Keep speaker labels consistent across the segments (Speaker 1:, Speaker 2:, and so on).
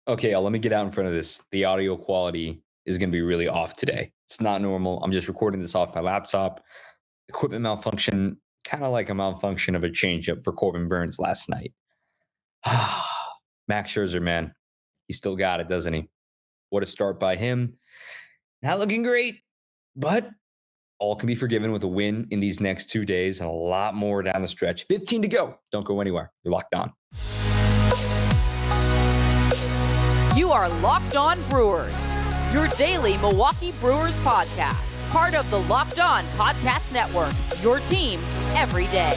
Speaker 1: Okay, let me get out in front of this. The audio quality is going to be really off today. It's not normal. I'm just recording this off my laptop. Equipment malfunction, kind of like a malfunction of a changeup for Corbin Burnes last night. Max Scherzer, man, he still got it, doesn't he? What a start by him. Not looking great, but all can be forgiven with a win in these next 2 days and a lot more down the stretch. 15 to go. Don't go anywhere. You're locked on.
Speaker 2: You are Locked On Brewers, your daily Milwaukee Brewers podcast, part of the Locked On Podcast Network, your team every day.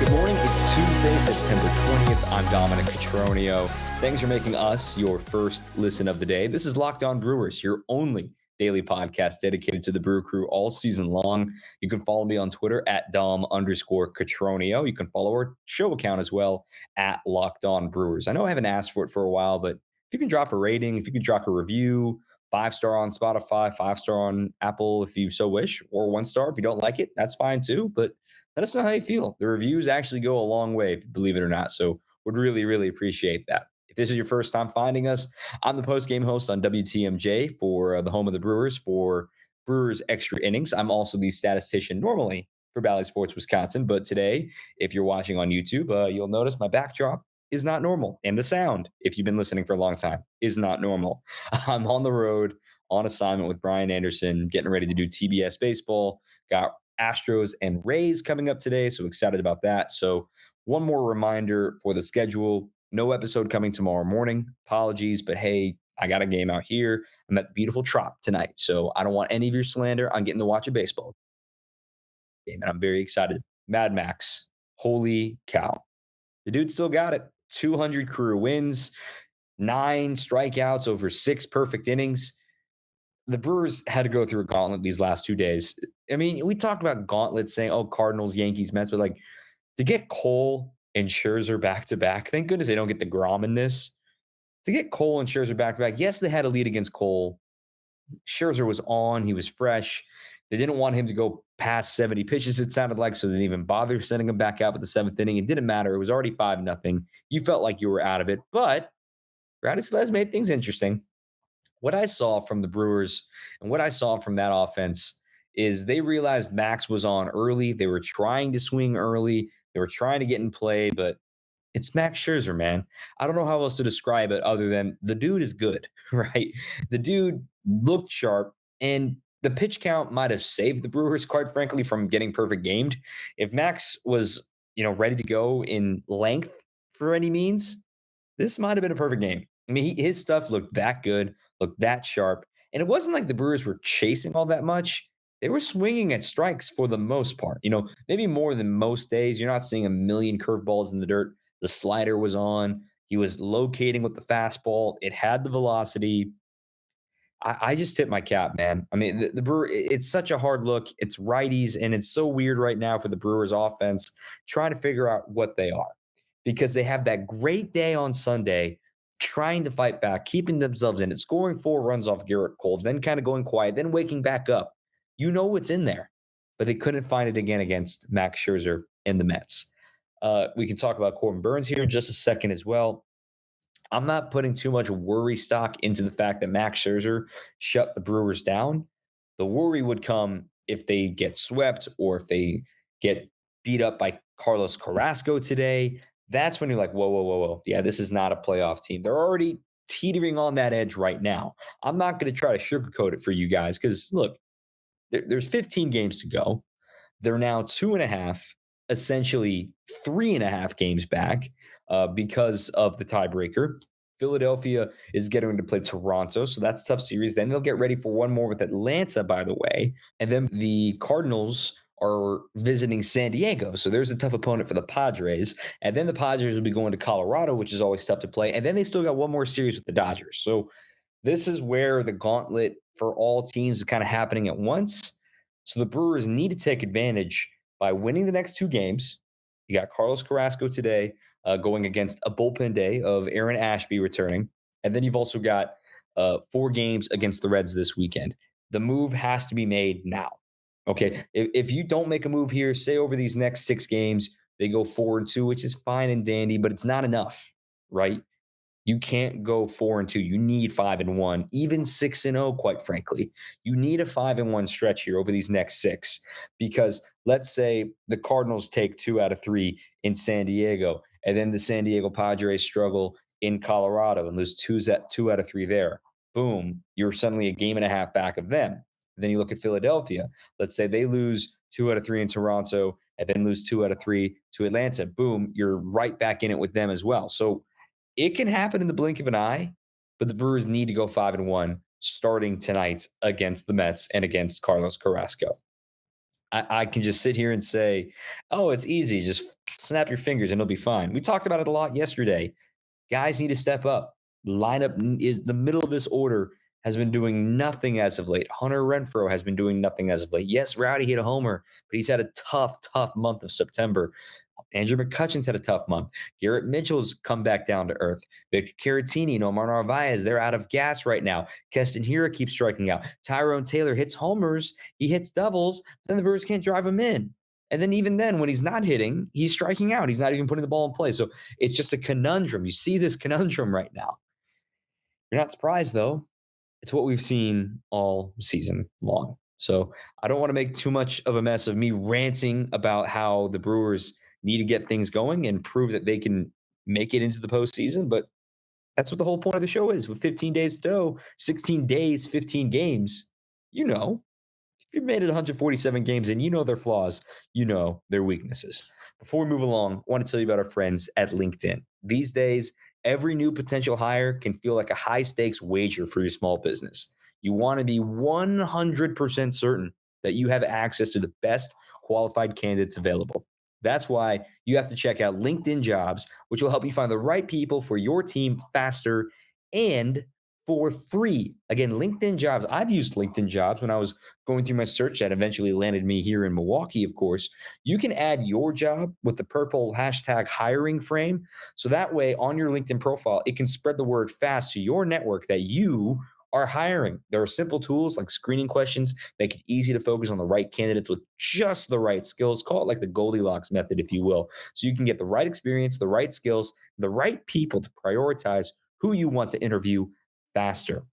Speaker 1: Good morning. It's Tuesday, September 20th. I'm Dominic Cotroneo. Thanks for making us your first listen of the day. This is Locked On Brewers, your only daily podcast dedicated to the Brew Crew all season long. You can follow me on Twitter at Dom_Cotroneo. You can follow our show account as well at Locked On Brewers. I know I haven't asked for it for a while, but if you can drop a rating, if you can drop a review, 5-star on Spotify, 5-star on Apple if you so wish, or 1-star if you don't like it, that's fine too. But let us know how you feel. The reviews actually go a long way, believe it or not. So would really, really appreciate that. If this is your first time finding us, I'm the post-game host on WTMJ for the home of the Brewers for Brewers Extra Innings. I'm also the statistician normally for Valley Sports Wisconsin, but today, if you're watching on YouTube, you'll notice my backdrop is not normal, and the sound, if you've been listening for a long time, is not normal. I'm on the road on assignment with Brian Anderson, getting ready to do TBS baseball. Got Astros and Rays coming up today, so excited about that. So one more reminder for the schedule. No episode coming tomorrow morning. Apologies, but hey, I got a game out here. I'm at the beautiful Trop tonight, so I don't want any of your slander. I'm getting to watch a baseball game, and I'm very excited. Mad Max, holy cow. The dude still got it. 200 career wins, 9 strikeouts over 6 perfect innings. The Brewers had to go through a gauntlet these last 2 days. I mean, we talked about gauntlets saying, oh, Cardinals, Yankees, Mets, but like to get Cole and Scherzer back to back, thank goodness they don't get the Grom in this. To get Cole and Scherzer back to back, yes, they had a lead against Cole. Scherzer was on, he was fresh. They didn't want him to go past 70 pitches, it sounded like, so they didn't even bother sending him back out for the 7th inning. It didn't matter. It was already 5-0. You felt like you were out of it, but Radix made things interesting. What I saw from the Brewers and what I saw from that offense is they realized Max was on early. They were trying to swing early. They were trying to get in play, but it's Max Scherzer, man. I don't know how else to describe it other than the dude is good, right? The dude looked sharp, and the pitch count might have saved the Brewers, quite frankly, from getting perfect gamed. If Max was, ready to go in length for any means, this might have been a perfect game. I mean, his stuff looked that good, looked that sharp. And it wasn't like the Brewers were chasing all that much. They were swinging at strikes for the most part. Maybe more than most days. You're not seeing a million curveballs in the dirt. The slider was on. He was locating with the fastball. It had the velocity. I just tip my cap, man. I mean, the Brewer, it's such a hard look. It's righties, and it's so weird right now for the Brewers offense trying to figure out what they are because they have that great day on Sunday trying to fight back, keeping themselves in it, scoring 4 runs off Garrett Cole, then kind of going quiet, then waking back up. You know what's in there, but they couldn't find it again against Max Scherzer and the Mets. We can talk about Corbin Burnes here in just a second as well. I'm not putting too much worry stock into the fact that Max Scherzer shut the Brewers down. The worry would come if they get swept or if they get beat up by Carlos Carrasco today. That's when you're like, whoa, whoa, whoa, whoa. Yeah, this is not a playoff team. They're already teetering on that edge right now. I'm not going to try to sugarcoat it for you guys because, look, there's 15 games to go. They're now 2.5, essentially 3.5 games back because of the tiebreaker. Philadelphia is getting to play Toronto, so that's a tough series. Then they'll get ready for one more with Atlanta, by the way. And then the Cardinals are visiting San Diego, so there's a tough opponent for the Padres. And then the Padres will be going to Colorado, which is always tough to play. And then they still got one more series with the Dodgers. So this is where the gauntlet for all teams is kind of happening at once. So the Brewers need to take advantage by winning the next 2 games. You got Carlos Carrasco today going against a bullpen day of Aaron Ashby returning. And then you've also got 4 games against the Reds this weekend. The move has to be made now. Okay. If you don't make a move here, say over these next 6 games, they go 4-2, which is fine and dandy, but it's not enough, right? You can't go 4-2. You need 5-1, even 6-0, quite frankly. You need a 5-1 stretch here over these next six because let's say the Cardinals take 2 out of 3 in San Diego, and then the San Diego Padres struggle in Colorado and lose 2 out of 3 there. Boom, you're suddenly a game and a half back of them. Then you look at Philadelphia. Let's say they lose 2 out of 3 in Toronto and then lose 2 out of 3 to Atlanta. Boom, you're right back in it with them as well. So it can happen in the blink of an eye, but the Brewers need to go 5-1 starting tonight against the Mets and against Carlos Carrasco. I can just sit here and say, oh, it's easy. Just snap your fingers and it'll be fine. We talked about it a lot yesterday. Guys need to step up. Lineup is the middle of this order has been doing nothing as of late. Hunter Renfroe has been doing nothing as of late. Yes, Rowdy hit a homer, but he's had a tough month of September. Andrew McCutcheon's had a tough month. Garrett Mitchell's come back down to earth. Vic Caratini, Nomar Narvaez, they're out of gas right now. Keston Hiura keeps striking out. Tyrone Taylor hits homers. He hits doubles. Then the Brewers can't drive him in. And then even then, when he's not hitting, he's striking out. He's not even putting the ball in play. So it's just a conundrum. You see this conundrum right now. You're not surprised, though. It's what we've seen all season long. So I don't want to make too much of a mess of me ranting about how the Brewers need to get things going and prove that they can make it into the postseason. But that's what the whole point of the show is. With 15 days to go, 16 days, 15 games, you know, if you've made it 147 games and you know their flaws, you know their weaknesses. Before we move along, I want to tell you about our friends at LinkedIn. These days, every new potential hire can feel like a high stakes wager for your small business. You want to be 100% certain that you have access to the best qualified candidates available. That's why you have to check out LinkedIn Jobs, which will help you find the right people for your team faster and for free. Again, LinkedIn Jobs. I've used LinkedIn Jobs when I was going through my search that eventually landed me here in Milwaukee, of course. You can add your job with the purple hashtag hiring frame. So that way, on your LinkedIn profile, it can spread the word fast to your network that you are hiring. There are simple tools like screening questions, make it easy to focus on the right candidates with just the right skills. Call it like the Goldilocks method, if you will. So you can get the right experience, the right skills, the right people to prioritize who you want to interview faster.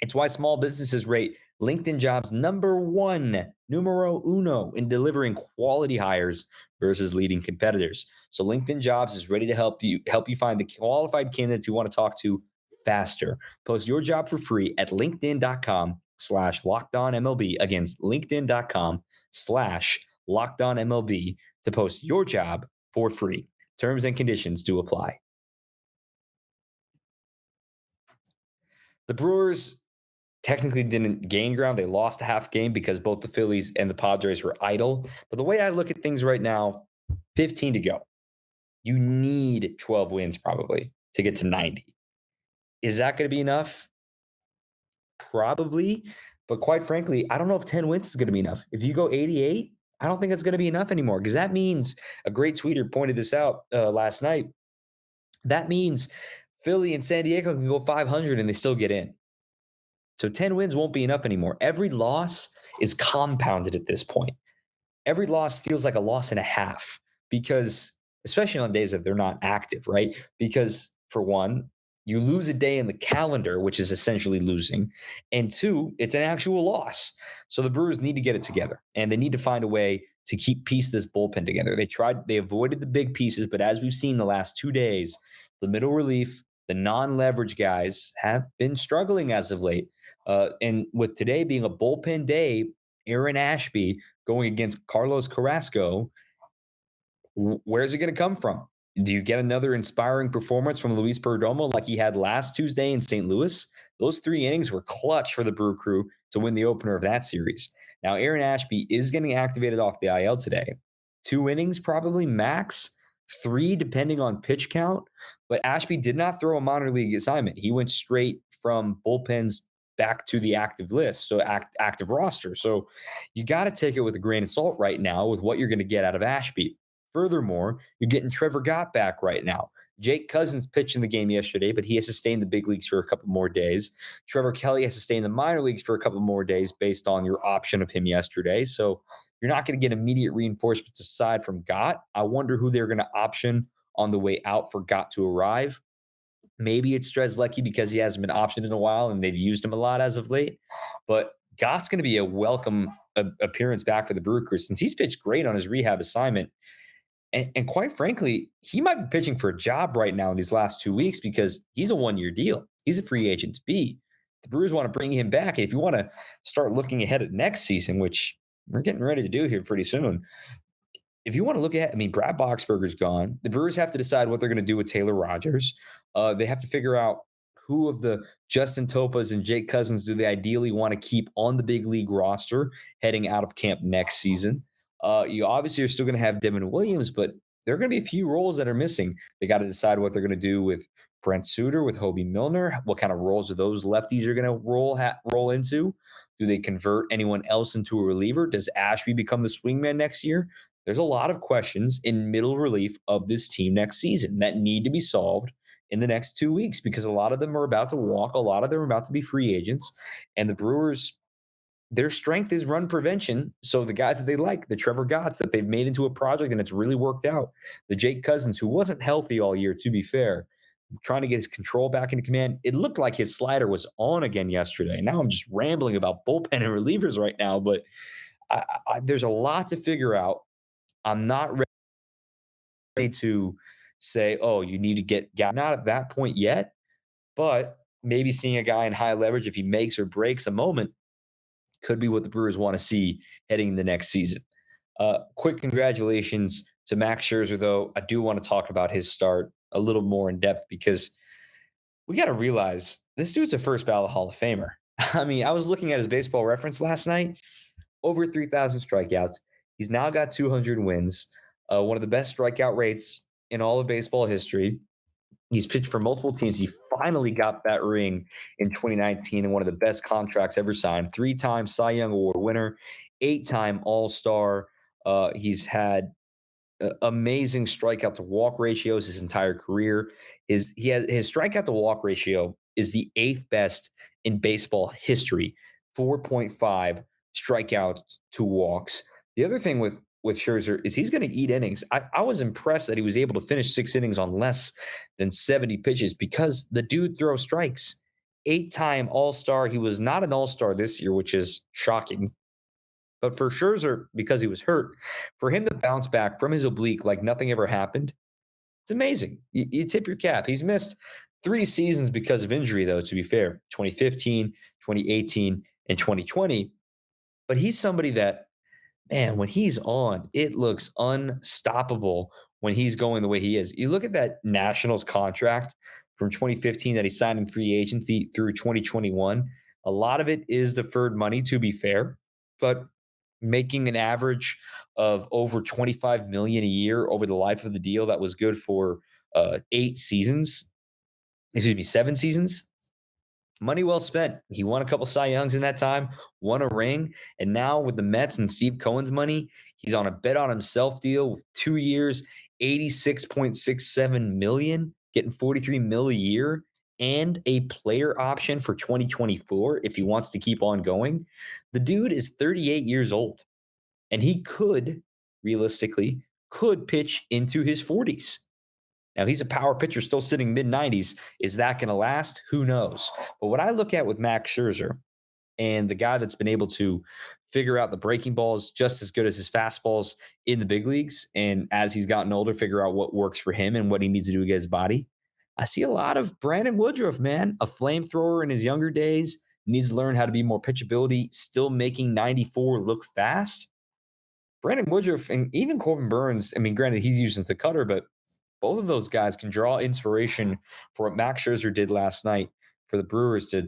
Speaker 1: It's why small businesses rate LinkedIn Jobs #1, numero uno, in delivering quality hires versus leading competitors. So LinkedIn Jobs is ready to help you find the qualified candidates you want to talk to faster. Post your job for free at linkedin.com/lockedonmlb. Against linkedin.com/lockedonmlb to post your job for free. Terms and conditions do apply. The Brewers technically didn't gain ground. They lost a half game because both the Phillies and the Padres were idle. But the way I look at things right now, 15 to go. You need 12 wins probably to get to 90. Is that going to be enough? Probably. But quite frankly, I don't know if 10 wins is going to be enough. If you go 88, I don't think that's going to be enough anymore because that means a great tweeter pointed this out last night. That means Philly and San Diego can go 500 and they still get in. So 10 wins won't be enough anymore. Every loss is compounded at this point. Every loss feels like a loss and a half because, especially on days that they're not active, right? Because, for one, you lose a day in the calendar, which is essentially losing. And two, it's an actual loss. So the Brewers need to get it together and they need to find a way to piece this bullpen together. They avoided the big pieces, but as we've seen the last 2 days, the middle relief, the non-leverage guys have been struggling as of late. And with today being a bullpen day, Aaron Ashby going against Carlos Carrasco, where's it going to come from? Do you get another inspiring performance from Luis Perdomo like he had last Tuesday in St. Louis? Those 3 innings were clutch for the Brew Crew to win the opener of that series. Now, Aaron Ashby is getting activated off the IL today. 2 innings, probably max. 3, depending on pitch count. But Ashby did not throw a minor league assignment. He went straight from bullpens back to the active list, so active roster. So you got to take it with a grain of salt right now with what you're going to get out of Ashby. Furthermore, you're getting Trevor Gott back right now. Jake Cousins pitched in the game yesterday, but he has to stay in the big leagues for a couple more days. Trevor Kelly has to stay in the minor leagues for a couple more days based on your option of him yesterday. So you're not going to get immediate reinforcements aside from Gott. I wonder who they're going to option on the way out for Gott to arrive. Maybe it's Strzelecki because he hasn't been optioned in a while and they've used him a lot as of late. But Gott's going to be a welcome appearance back for the Brew Crew since he's pitched great on his rehab assignment. And quite frankly, he might be pitching for a job right now in these last 2 weeks because he's a 1 year deal. He's a free agent to be. The Brewers want to bring him back. And if you want to start looking ahead at next season, which we're getting ready to do here pretty soon, if you want to look at, I mean, Brad Boxberger's gone. The Brewers have to decide what they're going to do with Taylor Rogers. They have to figure out who of the Justin Topas and Jake Cousins do they ideally want to keep on the big league roster heading out of camp next season. You obviously are still going to have Devin Williams, but there are going to be a few roles that are missing. They got to decide what they're going to do with Brent Suter, with Hobie Milner. What kind of roles are those lefties are going to roll into? Do they convert anyone else into a reliever? Does Ashby become the swingman next year? There's a lot of questions in middle relief of this team next season that need to be solved in the next 2 weeks because a lot of them are about to walk, a lot of them are about to be free agents, and the Brewers, their strength is run prevention. So the guys that they like, the Trevor Gotts that they've made into a project and it's really worked out, the Jake Cousins who wasn't healthy all year, to be fair, trying to get his control back into command. It looked like his slider was on again yesterday. Now I'm just rambling about bullpen and relievers right now, but there's a lot to figure out. I'm not ready to say, oh, you need to get guy. Not at that point yet, but maybe seeing a guy in high leverage, if he makes or breaks a moment, could be what the Brewers want to see heading in the next season. Quick congratulations to Max Scherzer, though. I do want to talk about his start a little more in depth because we got to realize this dude's a first ballot Hall of Famer. I mean, I was looking at his baseball reference last night, over 3,000 strikeouts. He's now got 200 wins, one of the best strikeout rates in all of baseball history. He's pitched for multiple teams. He finally got that ring in 2019 and one of the best contracts ever signed. 3-time Cy Young Award winner, 8-time All-Star. He's had amazing strikeout to walk ratios his entire career. His strikeout to walk ratio is the 8th best in baseball history, 4.5 strikeouts to walks. The other thing with Scherzer is he's going to eat innings. I was impressed that he was able to finish 6 innings on less than 70 pitches because the dude throws strikes. 8-time All-Star. He was not an All-Star this year, which is shocking. But for Scherzer, because he was hurt, for him to bounce back from his oblique like nothing ever happened, it's amazing. You tip your cap. He's missed 3 seasons because of injury, though, to be fair, 2015, 2018, and 2020. But he's somebody that, man, when he's on, it looks unstoppable when he's going the way he is. You look at that Nationals contract from 2015 that he signed in free agency through 2021. A lot of it is deferred money, to be fair, but making an average of over 25 million a year over the life of the deal, that was good for 7 seasons. Money well spent. He won a couple Cy Youngs in that time, won a ring, and now with the Mets and Steve Cohen's money, he's on a bet on himself deal with 2 years, 86.67 million, getting 43 mil a year, and a player option for 2024 if he wants to keep on going. The dude is 38 years old, and he realistically pitch into his 40s. Now, he's a power pitcher still sitting mid-90s. Is that going to last? Who knows? But what I look at with Max Scherzer and the guy that's been able to figure out the breaking balls just as good as his fastballs in the big leagues, and as he's gotten older, figure out what works for him and what he needs to do to get his body. I see a lot of Brandon Woodruff, man, a flamethrower in his younger days, needs to learn how to be more pitchability, still making 94 look fast. Brandon Woodruff and even Corbin Burnes, I mean, granted, he's using the cutter, but both of those guys can draw inspiration for what Max Scherzer did last night for the Brewers to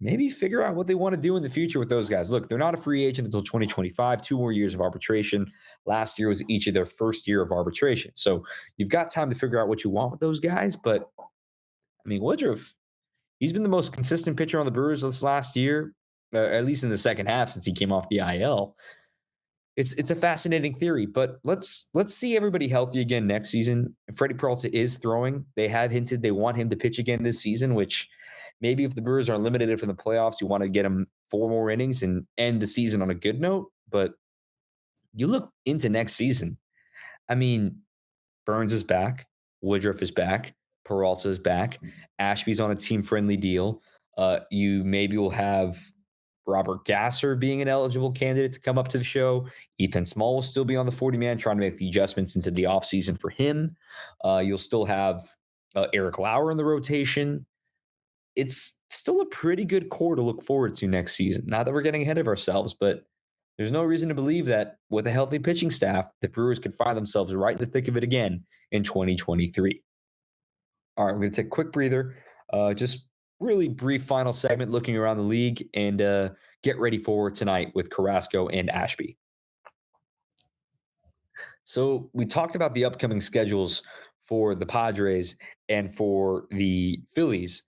Speaker 1: maybe figure out what they want to do in the future with those guys. Look, they're not a free agent until 2025, 2 more years of arbitration. Last year was each of their first year of arbitration. So you've got time to figure out what you want with those guys. But, I mean, Woodruff, he's been the most consistent pitcher on the Brewers this last year, at least in the second half since he came off the IL. It's a fascinating theory, but let's see everybody healthy again next season. Freddie Peralta is throwing. They have hinted they want him to pitch again this season, which maybe if the Brewers are eliminated from the playoffs, you want to get him 4 more innings and end the season on a good note. But you look into next season. I mean, Burnes is back. Woodruff is back. Peralta's back. Ashby's on a team-friendly deal. You maybe will have Robert Gasser being an eligible candidate to come up to the show. Ethan Small will still be on the 40-man, trying to make the adjustments into the offseason for him. You'll still have Eric Lauer in the rotation. It's still a pretty good core to look forward to next season. Not that we're getting ahead of ourselves, but there's no reason to believe that with a healthy pitching staff, the Brewers could find themselves right in the thick of it again in 2023. All right, we're going to take a quick breather. Just really brief final segment looking around the league and get ready for tonight with Carrasco and Ashby. So we talked about the upcoming schedules for the Padres and for the Phillies.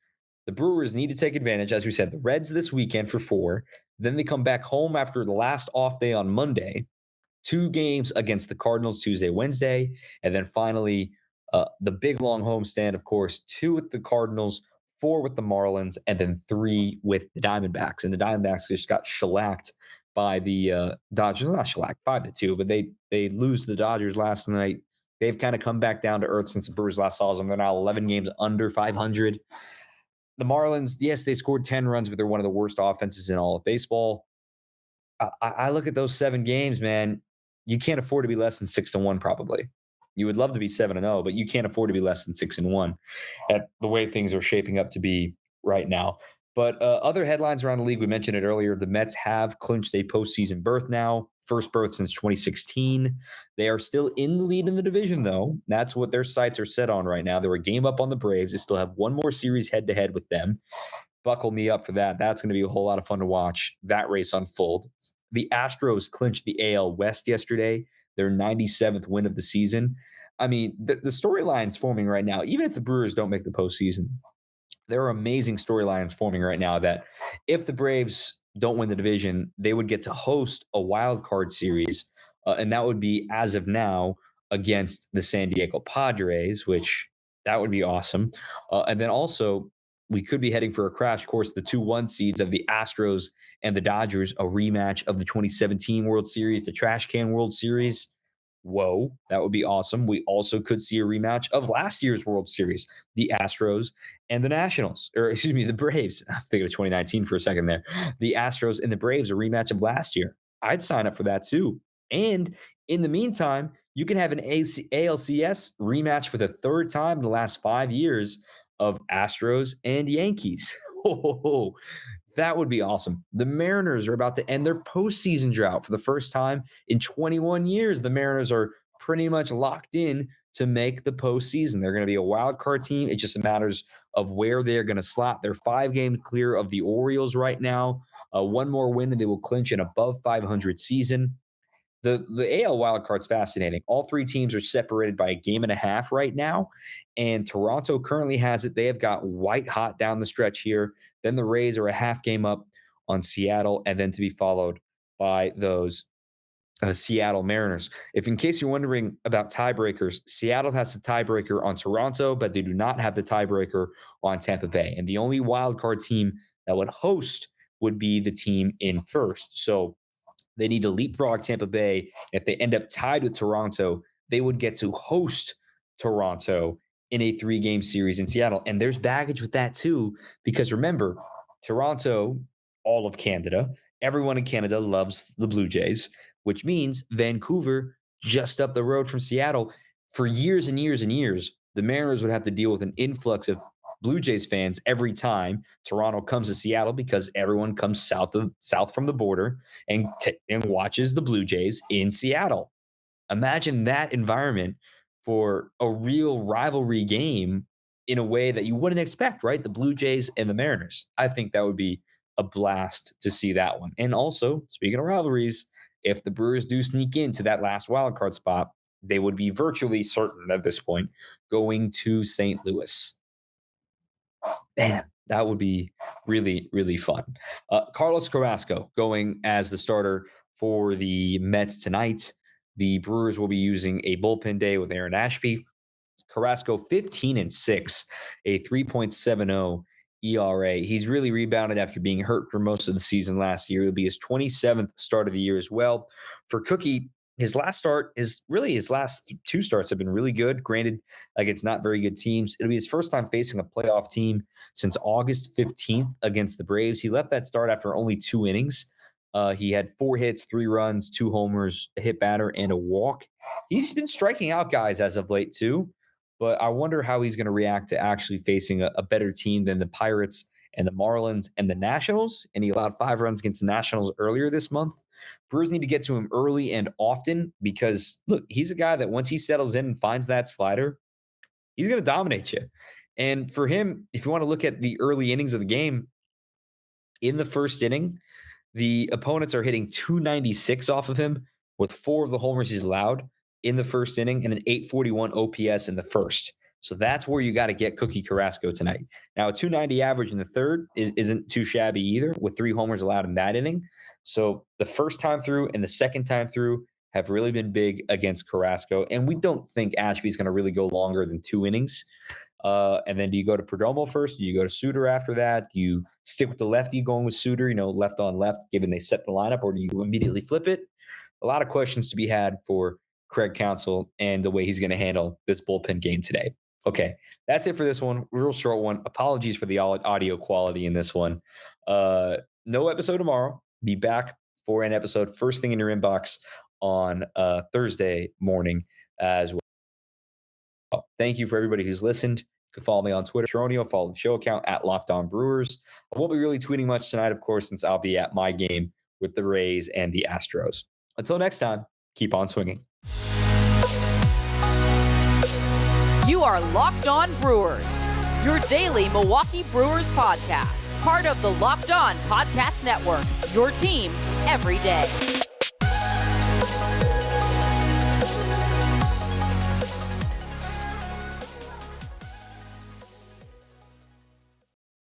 Speaker 1: The Brewers need to take advantage, as we said, the Reds this weekend for 4. Then they come back home after the last off day on Monday. 2 games against the Cardinals Tuesday, Wednesday, and then finally the big long homestand, of course, 2 with the Cardinals, 4 with the Marlins, and then 3 with the Diamondbacks. And the Diamondbacks just got shellacked by the Dodgers. Not shellacked, 5-2, but they lose to the Dodgers last night. They've kind of come back down to earth since the Brewers last saw them. They're now 11 games under 500. The Marlins, yes, they scored 10 runs, but they're one of the worst offenses in all of baseball. I look at those 7 games, man. You can't afford to be less than 6-1, probably. You would love to be 7-0, but you can't afford to be less than 6-1 at the way things are shaping up to be right now. But other headlines around the league, we mentioned it earlier. The Mets have clinched a postseason berth now, first berth since 2016. They are still in the lead in the division, though. That's what their sights are set on right now. They're a game up on the Braves. They still have one more series head-to-head with them. Buckle me up for that. That's going to be a whole lot of fun to watch that race unfold. The Astros clinched the AL West yesterday, their 97th win of the season. I mean, the storyline's forming right now. Even if the Brewers don't make the postseason, there are amazing storylines forming right now that if the Braves don't win the division, they would get to host a wild card series. And that would be, as of now, against the San Diego Padres, which that would be awesome. And then also, we could be heading for a crash course, the 2-1 seeds of the Astros and the Dodgers, a rematch of the 2017 World Series, the Trash Can World Series. Whoa, that would be awesome. We also could see a rematch of last year's World Series, the Astros and the Nationals, or excuse me, the Braves. I'm thinking of 2019 for a second there. The Astros and the Braves, a rematch of last year. I'd sign up for that too. And in the meantime, you can have an ALCS rematch for the 3rd time in the last 5 years of Astros and Yankees. Oh, that would be awesome. The Mariners are about to end their postseason drought for the first time in 21 years. The Mariners are pretty much locked in to make the postseason. They're going to be a wild card team. It just matters of where they're going to slot. They're 5 games clear of the Orioles right now. One more win and they will clinch an above 500 season. The AL wildcard's fascinating. All 3 teams are separated by a game and a half right now, and Toronto currently has it. They have got white hot down the stretch here. Then the Rays are a half game up on Seattle, and then to be followed by those Seattle Mariners. If in case you're wondering about tiebreakers, Seattle has the tiebreaker on Toronto, but they do not have the tiebreaker on Tampa Bay. And the only wildcard team that would host would be the team in first. So they need to leapfrog Tampa Bay. If they end up tied with Toronto, they would get to host Toronto in a 3-game series in Seattle. And there's baggage with that too, because remember, Toronto, all of Canada, everyone in Canada loves the Blue Jays, which means Vancouver, just up the road from Seattle, for years and years and years, the Mariners would have to deal with an influx of Blue Jays fans every time Toronto comes to Seattle because everyone comes south from the border and watches the Blue Jays in Seattle. Imagine that environment for a real rivalry game in a way that you wouldn't expect, right? The Blue Jays and the Mariners. I think that would be a blast to see that one. And also, speaking of rivalries, if the Brewers do sneak into that last wild card spot, they would be virtually certain at this point going to St. Louis. Man, that would be really, really fun. Carlos Carrasco going as the starter for the Mets tonight. The Brewers will be using a bullpen day with Aaron Ashby. Carrasco 15-6, a 3.70 ERA. He's really rebounded after being hurt for most of the season last year. It'll be his 27th start of the year as well. For Cookie, his last start is really his last two starts have been really good. Granted, like it's not very good teams. It'll be his first time facing a playoff team since August 15th against the Braves. He left that start after only 2 innings. He had 4 hits, 3 runs, 2 homers, a hit batter, and a walk. He's been striking out guys as of late too, but I wonder how he's going to react to actually facing a better team than the Pirates and the Marlins and the Nationals. And he allowed 5 runs against the Nationals earlier this month. Brewers need to get to him early and often because, look, he's a guy that once he settles in and finds that slider, he's going to dominate you. And for him, if you want to look at the early innings of the game, in the first inning, the opponents are hitting 296 off of him with 4 of the homers he's allowed in the first inning and an 841 OPS in the first. So that's where you got to get Cookie Carrasco tonight. Now, a 290 average in the third isn't too shabby either, with 3 homers allowed in that inning. So the first time through and the second time through have really been big against Carrasco. And we don't think Ashby's going to really go longer than 2 innings. And then do you go to Perdomo first? Do you go to Suter after that? Do you stick with the lefty going with Suter, left on left, given they set the lineup, or do you immediately flip it? A lot of questions to be had for Craig Counsell and the way he's going to handle this bullpen game today. Okay, that's it for this one. Real short one. Apologies for the audio quality in this one. No episode tomorrow. Be back for an episode first thing in your inbox on Thursday morning as well. Thank you for everybody who's listened. You can follow me on Twitter, Tronio. Follow the show account at Locked On Brewers. I won't be really tweeting much tonight, of course, since I'll be at my game with the Rays and the Astros. Until next time, keep on swinging.
Speaker 2: You are Locked On Brewers, your daily Milwaukee Brewers podcast, part of the Locked On Podcast Network, your team every day.